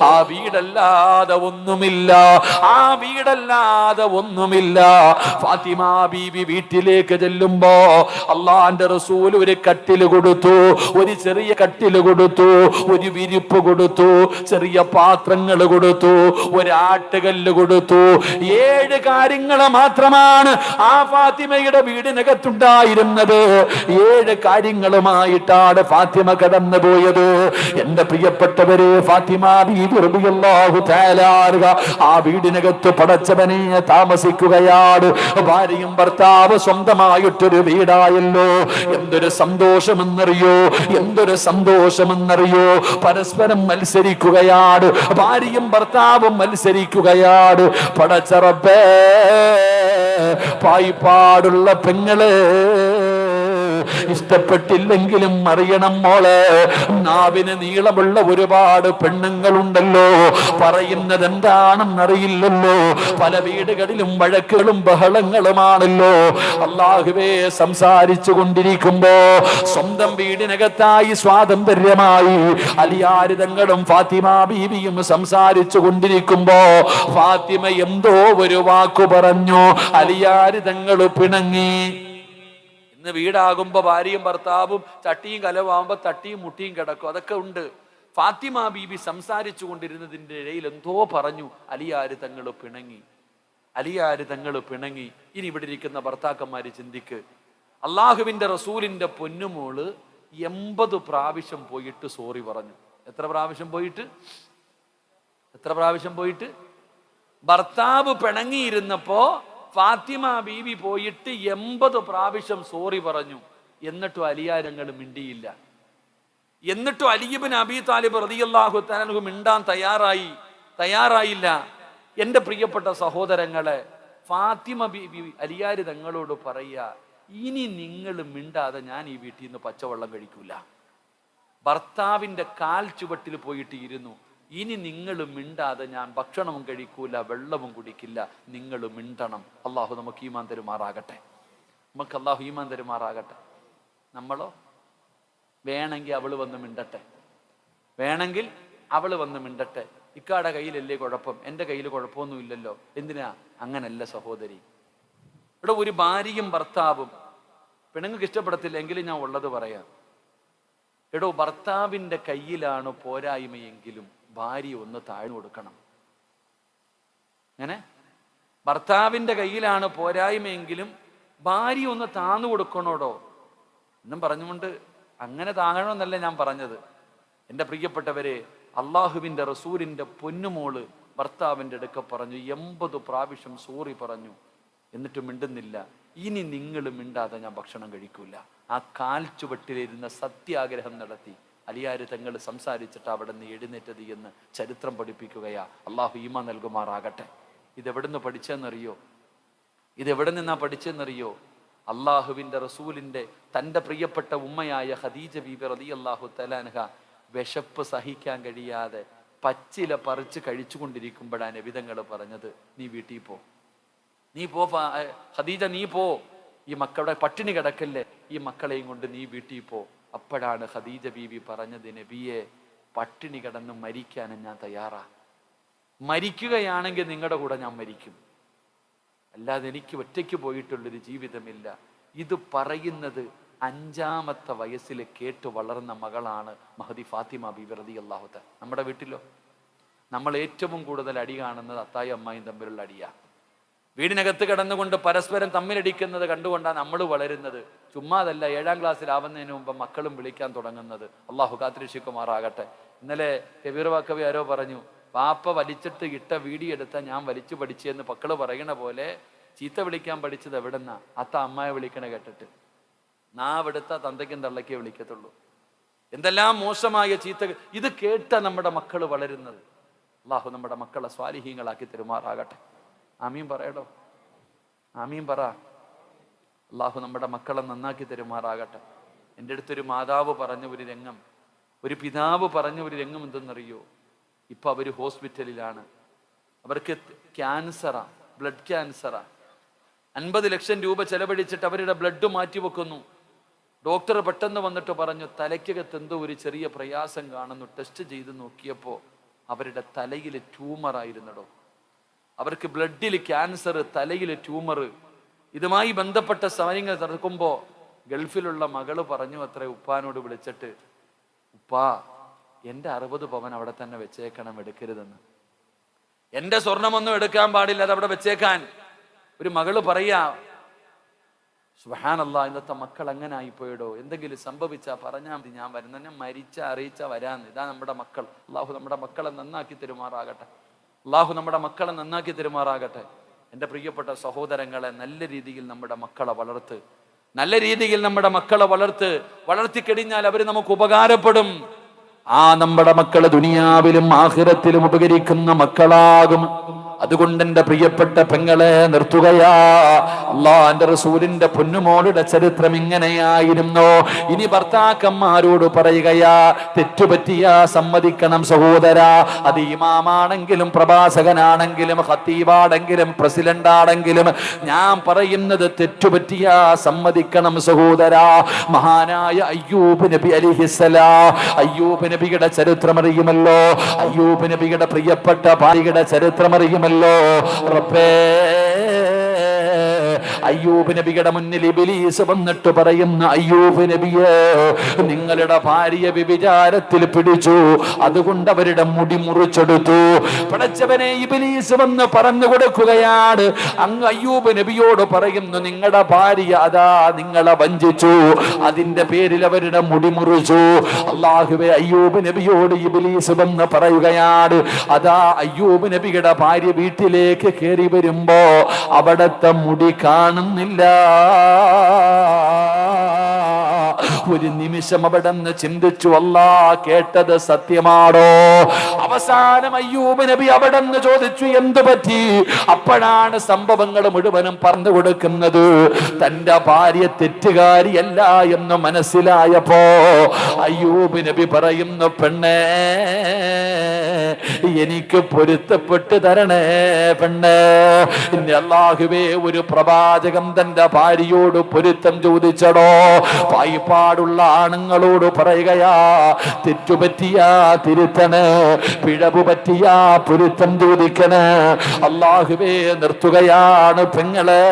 ആ വീടല്ലാതെ ഒന്നുമില്ല, ആ വീടല്ലാതെ ഒന്നുമില്ല. ഫാത്തിമ ബീവി വീട്ടിലേക്ക് ചെല്ലുമ്പോ അള്ളാന്റെ റസൂൽ ഒരു കട്ടില് കൊടുത്തു, ഒരു ചെറിയ കട്ടില് കൊടുത്തു, ഒരു വിരിപ്പ് കൊടുത്തു, ചെറിയ പാത്രങ്ങൾ കൊടുത്തു, ഒരു ആട്ടുകല്ല് കൊടുത്തു. 7 കാര്യങ്ങൾ മാത്രമാണ് ആ ഫാത്തിമയുടെ വീടിനകത്തുണ്ടായിരുന്നത്. 7 കാര്യങ്ങളുമായിട്ടാണ് ഫാത്തിമ കടന്നു പോയത്. എന്റെ പ്രിയപ്പെട്ടവരെ, ഫാത്തിമ ബീവി റളിയല്ലാഹു തആല ആ വീടിനകത്ത് പടച്ചവനെ താമസിക്കുകയാണ്. ഭാര്യയും ഭർത്താവ് സ്വന്തമായിട്ടൊരു വീടായല്ലോ. എന്തൊരു സന്തോഷമെന്നറിയോ, എന്തൊരു സന്തോഷമെന്നറിയോ. പരസ്പരം മത്സരിക്കുകയാണ്, ഭാര്യയും ഭർത്താവും മത്സരിക്കുകയാണ്. പടച്ച റബ്ബേ, പായിപ്പാടുള്ള പെങ്ങളെ ഇഷ്ടപ്പെട്ടില്ലെങ്കിലും അറിയണം മോളെ, നാവിന് നീളമുള്ള ഒരുപാട് പെണ്ണുങ്ങളുണ്ടല്ലോ. പറയുന്നത് എന്താണെന്നറിയില്ലല്ലോ. പല വീടുകളിലും വഴക്കുകളും ബഹളങ്ങളുമാണല്ലോ. അല്ലാഹുവേ, സംസാരിച്ചു കൊണ്ടിരിക്കുമ്പോ സ്വന്തം വീടിനകത്തായി സ്വാതന്ത്ര്യമായി അലിയാര് തങ്ങളും ഫാത്തിമ ബീവിയും സംസാരിച്ചു കൊണ്ടിരിക്കുമ്പോ ഫാത്തിമ എന്തോ ഒരു വാക്കു പറഞ്ഞു. അലിയാര് തങ്ങൾ പിണങ്ങി. ഇന്ന് വീടാകുമ്പോ ഭാര്യയും ഭർത്താവും ചട്ടിയും കലവാകുമ്പോ തട്ടിയും മുട്ടിയും കിടക്കും, അതൊക്കെ ഉണ്ട്. ഫാത്തിമ ബീബി സംസാരിച്ചു കൊണ്ടിരുന്നതിൻ്റെ ഇടയിൽ എന്തോ പറഞ്ഞു. അലിയാര് തങ്ങൾ പിണങ്ങി, അലിയാര് തങ്ങൾ പിണങ്ങി. ഇനി ഇവിടെ ഇരിക്കുന്ന ഭർത്താക്കന്മാര് ചിന്തിക്ക്, അള്ളാഹുവിന്റെ റസൂലിന്റെ പൊന്നുമോള് 80 പ്രാവശ്യം പോയിട്ട് സോറി പറഞ്ഞു. എത്ര പ്രാവശ്യം പോയിട്ട്? ഭർത്താവ് പിണങ്ങിയിരുന്നപ്പോ ഫാത്തിമ ബീവി പോയിട്ട് 80 പ്രാവശ്യം സോറി പറഞ്ഞു. എന്നിട്ടും അലിയാരങ്ങൾ മിണ്ടിയില്ല. എന്നിട്ടും അലി ഇബ്നു അബീ താലിബ് റളിയല്ലാഹു തആല അൻഹു മിണ്ടാൻ തയ്യാറായില്ല. എൻ്റെ പ്രിയപ്പെട്ട സഹോദരങ്ങളെ, ഫാത്തിമ ബീബി അലിയാര് തങ്ങളോട് പറയാ, ഇനി നിങ്ങൾ മിണ്ടാതെ ഞാൻ ഈ വീട്ടിൽ നിന്ന് പച്ചവെള്ളം കഴിക്കൂല. ഭർത്താവിന്റെ കാൽ ചുവട്ടിൽ പോയിട്ട് ഇരുന്നു. ഇനി നിങ്ങൾ മിണ്ടാതെ ഞാൻ ഭക്ഷണവും കഴിക്കൂല, വെള്ളവും കുടിക്കില്ല. നിങ്ങൾ മിണ്ടണം. അള്ളാഹു നമുക്ക് ഈമാൻ തരുമാറാകട്ടെ. നമ്മളോ വേണമെങ്കിൽ അവള് വന്ന് മിണ്ടട്ടെ, ഇക്കാടെ കയ്യിലല്ലേ കുഴപ്പം, എൻ്റെ കയ്യിൽ കുഴപ്പമൊന്നുമില്ലല്ലോ. എന്തിനാ? അങ്ങനല്ല സഹോദരി. ഇവിടെ ഒരു ഭാര്യയും ഭർത്താവും, പെണ്ണുങ്ങൾക്ക് ഇഷ്ടപ്പെടത്തില്ല എങ്കിലും ഞാൻ ഉള്ളത് പറയാം. എടോ, ഭർത്താവിൻ്റെ കയ്യിലാണ് പോരായ്മയെങ്കിലും ഭാര്യ ഒന്ന് താഴ്ന്നു കൊടുക്കണം. അങ്ങനെ ഭർത്താവിൻ്റെ കയ്യിലാണ് പോരായ്മയെങ്കിലും ഭാര്യ ഒന്ന് താഴ്ന്നു കൊടുക്കണോടോ എന്നും പറഞ്ഞുകൊണ്ട് അങ്ങനെ താങ്ങണമെന്നല്ല ഞാൻ പറഞ്ഞത്. എൻ്റെ പ്രിയപ്പെട്ടവരെ, അള്ളാഹുവിൻ്റെ റസൂലിൻ്റെ പൊന്നുമോള് ഭർത്താവിൻ്റെ അടുക്ക പറഞ്ഞു, 80 പ്രാവശ്യം സോറി പറഞ്ഞു, എന്നിട്ട് മിണ്ടുന്നില്ല. ഇനി നിങ്ങൾ മിണ്ടാതെ ഞാൻ ഭക്ഷണം കഴിക്കൂല. ആ കാൽ ചുവട്ടിലിരുന്ന സത്യാഗ്രഹം നടത്തി അലിയാര് തങ്ങൾ സംസാരിച്ചിട്ട് അവിടെ നിന്ന് എഴുന്നേറ്റത് എന്ന് ചരിത്രം പഠിപ്പിക്കുകയാ. അള്ളാഹു ഈമാൻ നൽകുമാറാകട്ടെ. ഇതെവിടുന്ന് പഠിച്ചെന്നറിയോ? ഇതെവിടെ നിന്നാ പഠിച്ചെന്നറിയോ? അള്ളാഹുവിൻ്റെ റസൂലിൻ്റെ തൻ്റെ പ്രിയപ്പെട്ട ഉമ്മയായ ഖദീജ ബീബി റളിയല്ലാഹു തആല അൻഹ വിശപ്പ് സഹിക്കാൻ കഴിയാതെ പച്ചില പറിച്ച് കഴിച്ചുകൊണ്ടിരിക്കുമ്പോഴാണ് നബി തങ്ങൾ പറഞ്ഞത്, നീ വീട്ടിൽ പോ, ഖദീജ നീ പോ, ഈ മക്കളുടെ പട്ടിണി കിടക്കല്ലേ, ഈ മക്കളെയും കൊണ്ട് നീ വീട്ടിൽ പോ. അപ്പോഴാണ് ഖദീജ ബീവി പറഞ്ഞത്, നബിയെ, പട്ടിണി കിടന്ന് മരിക്കാനും ഞാൻ തയ്യാറാ. മരിക്കുകയാണെങ്കിൽ നിങ്ങളുടെ കൂടെ ഞാൻ മരിക്കും, അല്ലാതെ എനിക്ക് ഒറ്റയ്ക്ക് പോയിട്ടുള്ളൊരു ജീവിതമില്ല. ഇത് പറയുന്നത് 5-ാമത്തെ വയസ്സിൽ കേട്ട് വളർന്ന മകളാണ് മഹദി ഫാത്തിമ ബീബി റളിയല്ലാഹു തആല. നമ്മുടെ വീട്ടിലോ നമ്മൾ ഏറ്റവും കൂടുതൽ അടി കാണുന്നത് അത്തായും അമ്മായും തമ്മിലുള്ള അടിയാ. വീടിനകത്ത് കിടന്നുകൊണ്ട് പരസ്പരം തമ്മിലടിക്കുന്നത് കണ്ടുകൊണ്ടാണ് നമ്മൾ വളരുന്നത്. ചുമ്മാതല്ല, 7-ാം ക്ലാസ്സിലാവുന്നതിന് മുമ്പ് മക്കളും വിളിക്കാൻ തുടങ്ങുന്നത്. അള്ളാഹു കാത്തിരക്ഷിക്കുമാറാകട്ടെ. ഇന്നലെ കബീർ വാക്കവി ആരോ പറഞ്ഞു, പാപ്പ വലിച്ചിട്ട് ഇട്ട വീഡിയോ എടുത്താൽ ഞാൻ വലിച്ചു പഠിച്ചെന്ന് മക്കള് പറയണ പോലെ ചീത്ത വിളിക്കാൻ പഠിച്ചത് എവിടെന്നാ? അത്ത അമ്മായി വിളിക്കണ കേട്ടിട്ട്. നാവെടുത്ത തന്തയ്ക്കും തള്ളയ്ക്കേ വിളിക്കത്തുള്ളൂ. എന്തെല്ലാം മോശമായ ചീത്ത, ഇത് കേട്ട നമ്മുടെ മക്കൾ വളരുന്നത്. അള്ളാഹു നമ്മുടെ മക്കളെ സ്വാലിഹീങ്ങളാക്കി തെരുമാറാകട്ടെ. ആമീൻ പറയടോ, ആമീൻ പറ. അള്ളാഹു നമ്മുടെ മക്കളെ നന്നാക്കി തെരുമാറാകട്ടെ. എൻ്റെ അടുത്തൊരു മാതാവ് പറഞ്ഞ ഒരു രംഗം, ഒരു പിതാവ് പറഞ്ഞ ഒരു രംഗം എന്തെന്നറിയോ? ഇപ്പൊ അവര് ഹോസ്പിറ്റലിലാണ്, അവർക്ക് ക്യാൻസറാ, ബ്ലഡ് ക്യാൻസറാ. 50 ലക്ഷം രൂപ ചെലവഴിച്ചിട്ട് അവരുടെ ബ്ലഡ് മാറ്റിവെക്കുന്നു. ഡോക്ടർ പെട്ടെന്ന് വന്നിട്ട് പറഞ്ഞു, തലയ്ക്കകത്ത് എന്തോ ഒരു ചെറിയ പ്രയാസം കാണുന്നു. ടെസ്റ്റ് ചെയ്ത് നോക്കിയപ്പോൾ അവരുടെ തലയിൽ ട്യൂമറായിരുന്നടോ. അവർക്ക് ബ്ലഡിൽ ക്യാൻസർ, തലയിൽ ട്യൂമർ. ഇതുമായി ബന്ധപ്പെട്ട സമയങ്ങൾ നടക്കുമ്പോൾ ഗൾഫിലുള്ള മകള് പറഞ്ഞു അത്ര ഉപ്പാനോട് വിളിച്ചിട്ട്, ഉപ്പാ എൻ്റെ 60 പവൻ അവിടെ തന്നെ വെച്ചേക്കണം, എടുക്കരുതെന്ന്. എൻ്റെ സ്വർണമൊന്നും എടുക്കാൻ പാടില്ല, അത് അവിടെ വെച്ചേക്കാൻ. ഒരു മകള് പറയാ, സുബ്ഹാനല്ലാഹ്, ഇന്നത്തെ മക്കൾ അങ്ങനെ ആയിപ്പോയടോ. എന്തെങ്കിലും സംഭവിച്ചാ പറഞ്ഞാൽ മതി, ഞാൻ വരുന്ന മരിച്ചാ അറിയിച്ചാ വരാന്ന്. ഇതാ നമ്മുടെ മക്കൾ. അള്ളാഹു നമ്മുടെ മക്കളെ നന്നാക്കി തെരുമാറാകട്ടെ. അള്ളാഹു നമ്മുടെ മക്കളെ നന്നാക്കി തെരുമാറാകട്ടെ. എൻ്റെ പ്രിയപ്പെട്ട സഹോദരങ്ങളെ, നല്ല രീതിയിൽ നമ്മുടെ മക്കളെ വളർത്ത്, നല്ല രീതിയിൽ നമ്മുടെ മക്കളെ വളർത്തിക്കഴിഞ്ഞാൽ അവർ നമുക്ക് ഉപകാരപ്പെടും. ആ നമ്മുടെ മക്കള് ദുനിയാവിലും ആഖിറത്തിലും ഉപകരിക്കുന്ന മക്കളാകും. അതുകൊണ്ട് എൻ്റെ പ്രിയപ്പെട്ട പെങ്ങളെ നിർത്തുകയാ. അല്ലാഹുവിന്റെ റസൂലിന്റെ പൊന്നുമോളുടെ ചരിത്രം ഇങ്ങനെയായിരുന്നു. ഇനി ഭർത്താക്കന്മാരോട് പറയുകയാ, തെറ്റുപറ്റിയാ സമ്മതിക്കണം സഹോദരാ. അത് ഇമാമാണെങ്കിലും പ്രഭാഷകനാണെങ്കിലും ഖത്തീബാണെങ്കിലും പ്രസിഡന്റ് ആണെങ്കിലും ഞാൻ പറയുന്നത് തെറ്റുപറ്റിയാ സമ്മതിക്കണം സഹോദരാ. മഹാനായ അയ്യൂബ് നബി അലൈഹിസ്സലാം, അയ്യൂബ് നബിയുടെ ചരിത്രം അറിയുമല്ലോ. അയ്യൂബ് നബിയുടെ പ്രിയപ്പെട്ട ഭാര്യയുടെ ചരിത്രം അറിയുമല്ലോ. റബ്ബേ, അയ്യൂബ് നബിയുടെ മുന്നിൽ ഇബ്ലീസ് വന്നിട്ട് പറയുന്ന, അയ്യൂബ് നബിയെ, നിങ്ങളുടെ ഭാര്യ വ്യഭിചാരത്തിൽ പിടിച്ചു, അതുകൊണ്ട് അവരുടെ മുടി മുറിച്ചെടുത്തു. പടച്ചവനെ, ഇബ്ലീസ് വന്ന് പറഞ്ഞു കൊടുക്കുകയാണ്. അങ്ങ് അയ്യൂബ് നബിയോട് പറയുന്നു, നിങ്ങളുടെ ഭാര്യ അതാ നിങ്ങളെ വഞ്ചിച്ചു, അതിന്റെ പേരിൽ അവരുടെ മുടി മുറിച്ചു. അല്ലാഹുവേ, അയ്യൂബ് നബിയോട് ഇബ്ലീസ് വന്ന് പറയുകയാണ്, അതാ അയ്യൂബ് നബിയുടെ ഭാര്യ വീട്ടിലേക്ക് കയറി വരുമ്പോ അവിടത്തെ മുടി കാണുന്നില്ല. ഒരു നിമിഷം അവിടെ നിന്ന് ചിന്തിച്ചു, അല്ലാ കേട്ടത് സത്യമാണോ? അവസാനം അയ്യൂബ് നബി അവിടെ നിന്ന് ചോദിച്ചു, എന്തു പറ്റി? അപ്പോഴാണ് സംഭവങ്ങൾ മുഴുവനും പറഞ്ഞു കൊടുക്കുന്നത്. തന്റെ ഭാര്യ തെറ്റുകാരിയല്ല എന്ന് മനസ്സിലായപ്പോ അയ്യൂബ് നബി പറയുന്നു, പെണ്ണേ, എനിക്ക് പൊരുത്തപ്പെട്ട് തരണേ പെണ്ണേ. അല്ലാഹുവേ, ഒരു പ്രവാചകൻ തന്റെ ഭാര്യയോട് പൊരുത്തം ചോദിച്ചടോ. പായിപ്പാടുള്ള ആണുങ്ങളോട് പറയുകയാ, തെറ്റുപറ്റിയാ തിരുത്തണ്, പിഴവ് പറ്റിയാ പൊരുത്തം ചോദിക്കണ്. അല്ലാഹുവേ, നിർത്തുകയാണ് പെങ്ങളെ.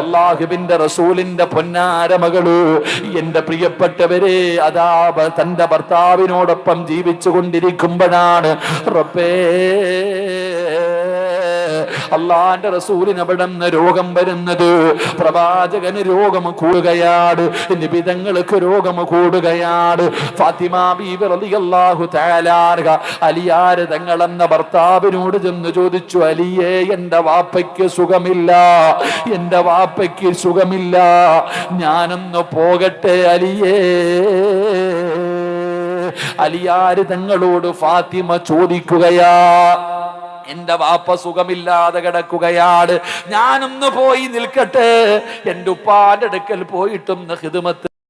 അല്ലാഹുവിന്റെ റസൂലിന്റെ പൊന്നാര മകള്, എന്റെ പ്രിയപ്പെട്ടവരെ, അതാ തന്റെ ഭർത്താവിനോടൊപ്പം ജീവിച്ചു കൊണ്ടിരിക്കുമ്പോഴാണ് റബ്ബേ, അള്ളാന്റെ റസൂലിന് അവിടെ നിന്ന് രോഗം വരുന്നത്. പ്രവാചകന് രോഗം കൂടുകയാണ്, നിബിതങ്ങൾക്ക് രോഗം കൂടുകയാണ്. ഫാത്തിമ ബീവി റളിയല്ലാഹു തആല അലിയാര് തങ്ങളെന്ന ഭർത്താവിനോട് ചെന്ന് ചോദിച്ചു, അലിയേ, എന്റെ വാപ്പയ്ക്ക് സുഖമില്ല, എന്റെ വാപ്പയ്ക്ക് സുഖമില്ല, ഞാനൊന്ന് പോകട്ടെ അലിയേ. അലിയാര് തങ്ങളോട് ഫാത്തിമ ചോദിക്കുകയാ, എന്റെ വാപ്പ സുഖമില്ലാതെ കിടക്കുകയാണ്, ഞാനൊന്ന് പോയി നിൽക്കട്ടെ, എന്റെ ഉപ്പാന്റെ അടുക്കൽ പോയിട്ടൊന്ന് ഖിദ്മത്ത്